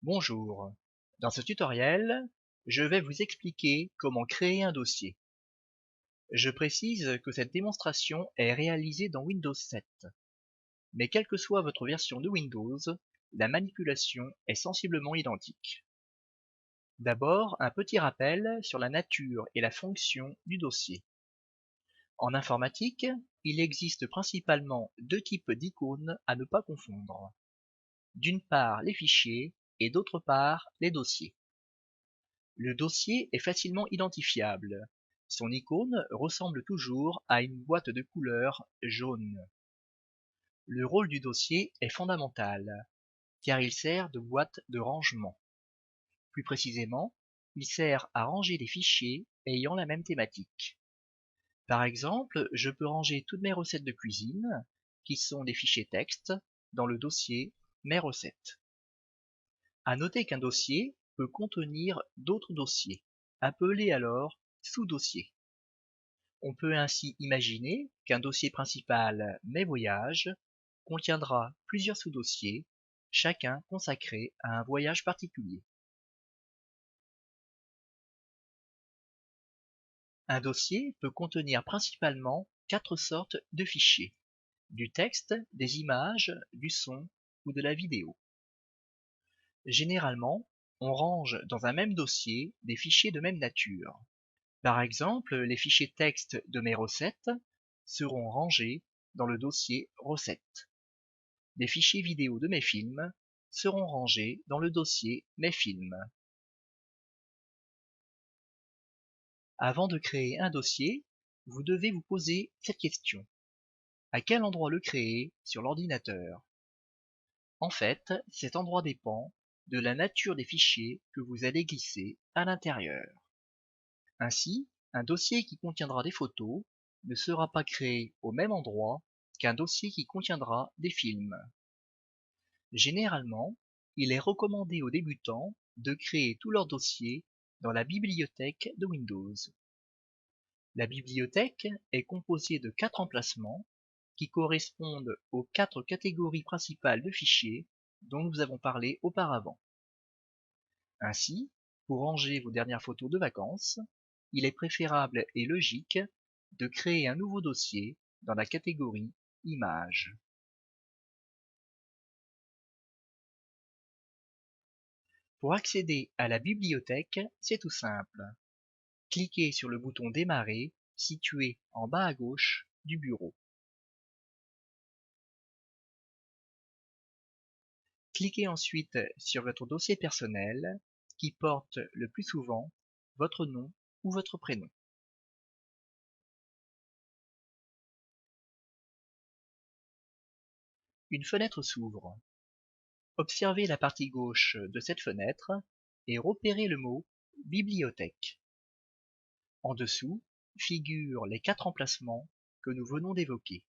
Bonjour. Dans ce tutoriel, je vais vous expliquer comment créer un dossier. Je précise que cette démonstration est réalisée dans Windows 7. Mais quelle que soit votre version de Windows, la manipulation est sensiblement identique. D'abord, un petit rappel sur la nature et la fonction du dossier. En informatique, il existe principalement deux types d'icônes à ne pas confondre. D'une part les fichiers et d'autre part les dossiers. Le dossier est facilement identifiable. Son icône ressemble toujours à une boîte de couleur jaune. Le rôle du dossier est fondamental, car il sert de boîte de rangement. Plus précisément, il sert à ranger les fichiers ayant la même thématique. Par exemple, je peux ranger toutes mes recettes de cuisine, qui sont des fichiers texte, dans le dossier Mes recettes. À noter qu'un dossier peut contenir d'autres dossiers, appelés alors sous-dossiers. On peut ainsi imaginer qu'un dossier principal Mes voyages contiendra plusieurs sous-dossiers, chacun consacré à un voyage particulier. Un dossier peut contenir principalement quatre sortes de fichiers: du texte, des images, du son ou de la vidéo. Généralement, on range dans un même dossier des fichiers de même nature. Par exemple, les fichiers texte de mes recettes seront rangés dans le dossier Recettes. Les fichiers vidéo de mes films seront rangés dans le dossier Mes films. Avant de créer un dossier, vous devez vous poser cette question. À quel endroit le créer sur l'ordinateur? En fait, cet endroit dépend de la nature des fichiers que vous allez glisser à l'intérieur. Ainsi, un dossier qui contiendra des photos ne sera pas créé au même endroit qu'un dossier qui contiendra des films. Généralement, il est recommandé aux débutants de créer tous leurs dossiers dans la bibliothèque de Windows. La bibliothèque est composée de 4 emplacements qui correspondent aux 4 catégories principales de fichiers dont nous avons parlé auparavant. Ainsi, pour ranger vos dernières photos de vacances, il est préférable et logique de créer un nouveau dossier dans la catégorie Images. Pour accéder à la bibliothèque, c'est tout simple. Cliquez sur le bouton Démarrer situé en bas à gauche du bureau. Cliquez ensuite sur votre dossier personnel qui porte le plus souvent votre nom ou votre prénom. Une fenêtre s'ouvre. Observez la partie gauche de cette fenêtre et repérez le mot Bibliothèque. En dessous figurent les 4 emplacements que nous venons d'évoquer.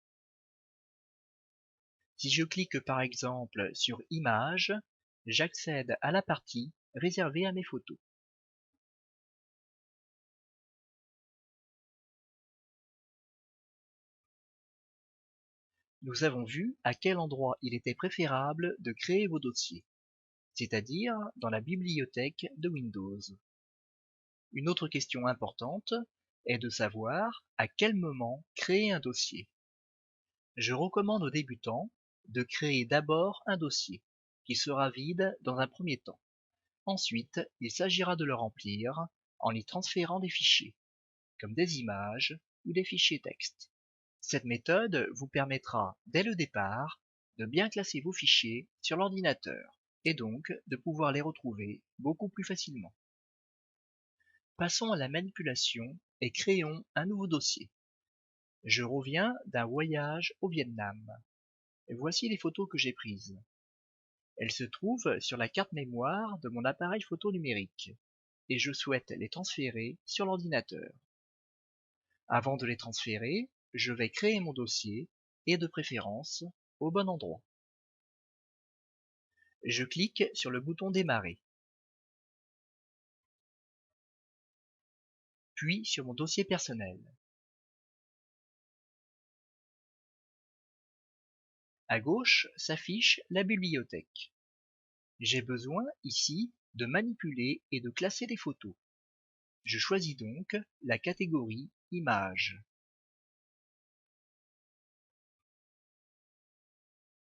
Si je clique par exemple sur Images, j'accède à la partie réservée à mes photos. Nous avons vu à quel endroit il était préférable de créer vos dossiers, c'est-à-dire dans la bibliothèque de Windows. Une autre question importante est de savoir à quel moment créer un dossier. Je recommande aux débutants de créer d'abord un dossier, qui sera vide dans un premier temps. Ensuite, il s'agira de le remplir en y transférant des fichiers, comme des images ou des fichiers texte. Cette méthode vous permettra, dès le départ, de bien classer vos fichiers sur l'ordinateur, et donc de pouvoir les retrouver beaucoup plus facilement. Passons à la manipulation et créons un nouveau dossier. Je reviens d'un voyage au Vietnam. Voici les photos que j'ai prises. Elles se trouvent sur la carte mémoire de mon appareil photo numérique, et je souhaite les transférer sur l'ordinateur. Avant de les transférer, je vais créer mon dossier, et de préférence, au bon endroit. Je clique sur le bouton Démarrer, puis sur mon dossier personnel. À gauche s'affiche la bibliothèque. J'ai besoin, ici, de manipuler et de classer les photos. Je choisis donc la catégorie Images.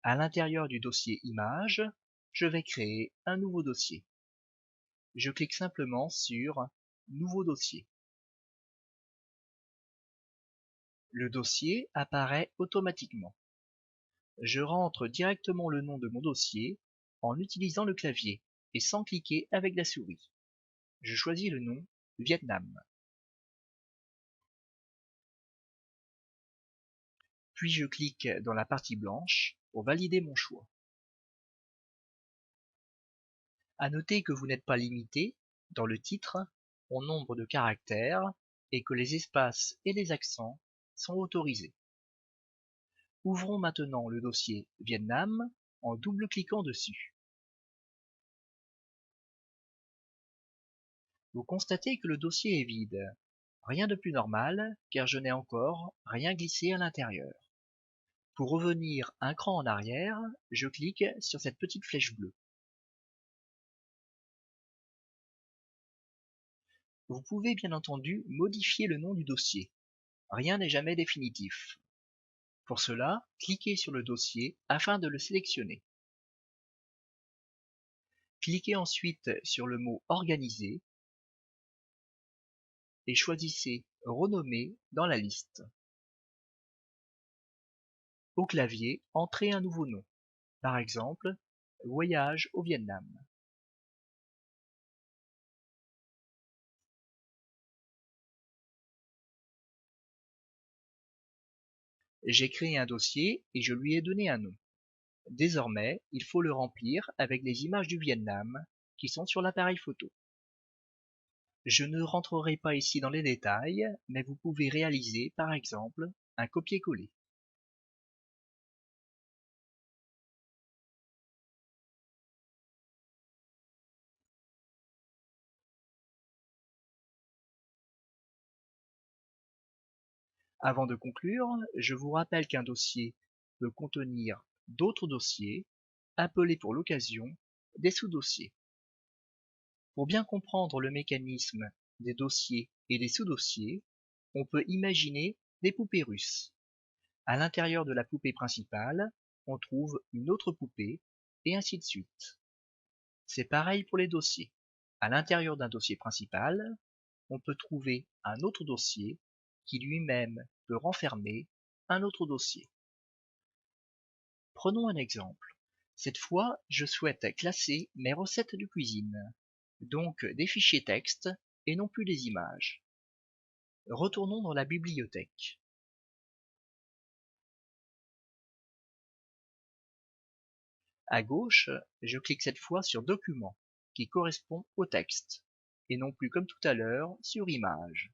À l'intérieur du dossier Images, je vais créer un nouveau dossier. Je clique simplement sur Nouveau dossier. Le dossier apparaît automatiquement. Je rentre directement le nom de mon dossier en utilisant le clavier et sans cliquer avec la souris. Je choisis le nom Vietnam. Puis je clique dans la partie blanche pour valider mon choix. À noter que vous n'êtes pas limité, dans le titre, au nombre de caractères et que les espaces et les accents sont autorisés. Ouvrons maintenant le dossier Vietnam en double-cliquant dessus. Vous constatez que le dossier est vide. Rien de plus normal, car je n'ai encore rien glissé à l'intérieur. Pour revenir un cran en arrière, je clique sur cette petite flèche bleue. Vous pouvez bien entendu modifier le nom du dossier. Rien n'est jamais définitif. Pour cela, cliquez sur le dossier afin de le sélectionner. Cliquez ensuite sur le mot Organiser et choisissez Renommer dans la liste. Au clavier, entrez un nouveau nom, par exemple Voyage au Vietnam. J'ai créé un dossier et je lui ai donné un nom. Désormais, il faut le remplir avec les images du Vietnam qui sont sur l'appareil photo. Je ne rentrerai pas ici dans les détails, mais vous pouvez réaliser, par exemple, un copier-coller. Avant de conclure, je vous rappelle qu'un dossier peut contenir d'autres dossiers, appelés pour l'occasion des sous-dossiers. Pour bien comprendre le mécanisme des dossiers et des sous-dossiers, on peut imaginer des poupées russes. À l'intérieur de la poupée principale, on trouve une autre poupée, et ainsi de suite. C'est pareil pour les dossiers. À l'intérieur d'un dossier principal, on peut trouver un autre dossier qui lui-même peut renfermer un autre dossier. Prenons un exemple. Cette fois, je souhaite classer mes recettes de cuisine, donc des fichiers texte et non plus des images. Retournons dans la bibliothèque. À gauche, je clique cette fois sur Documents, qui correspond au texte, et non plus comme tout à l'heure sur Images.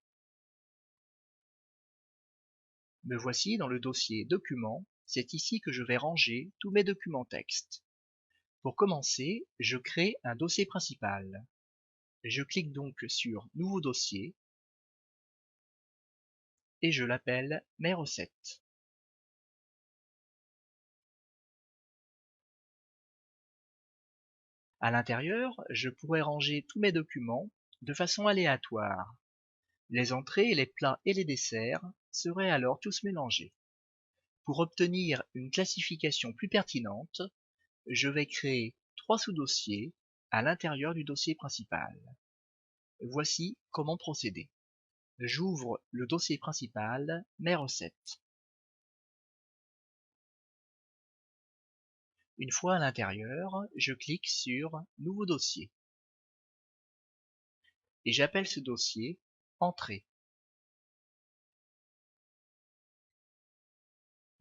Me voici dans le dossier Documents, c'est ici que je vais ranger tous mes documents texte. Pour commencer, je crée un dossier principal. Je clique donc sur Nouveau dossier et je l'appelle Mes recettes. À l'intérieur, je pourrais ranger tous mes documents de façon aléatoire. Les entrées, les plats et les desserts seraient alors tous mélangés. Pour obtenir une classification plus pertinente, je vais créer 3 sous-dossiers à l'intérieur du dossier principal. Voici comment procéder. J'ouvre le dossier principal, Mes recettes. Une fois à l'intérieur, je clique sur Nouveau dossier et j'appelle ce dossier Entrée.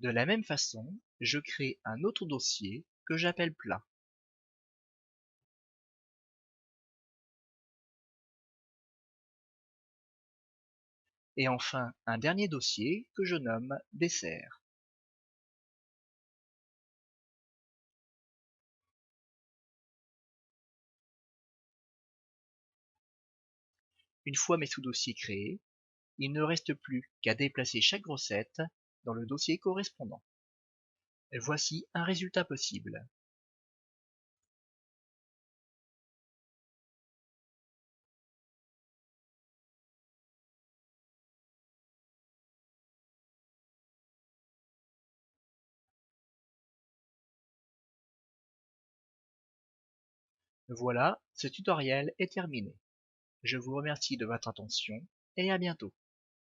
De la même façon, je crée un autre dossier que j'appelle Plat. Et enfin un dernier dossier que je nomme Dessert. Une fois mes sous-dossiers créés, il ne reste plus qu'à déplacer chaque recette dans le dossier correspondant. Voici un résultat possible. Voilà, ce tutoriel est terminé. Je vous remercie de votre attention et à bientôt.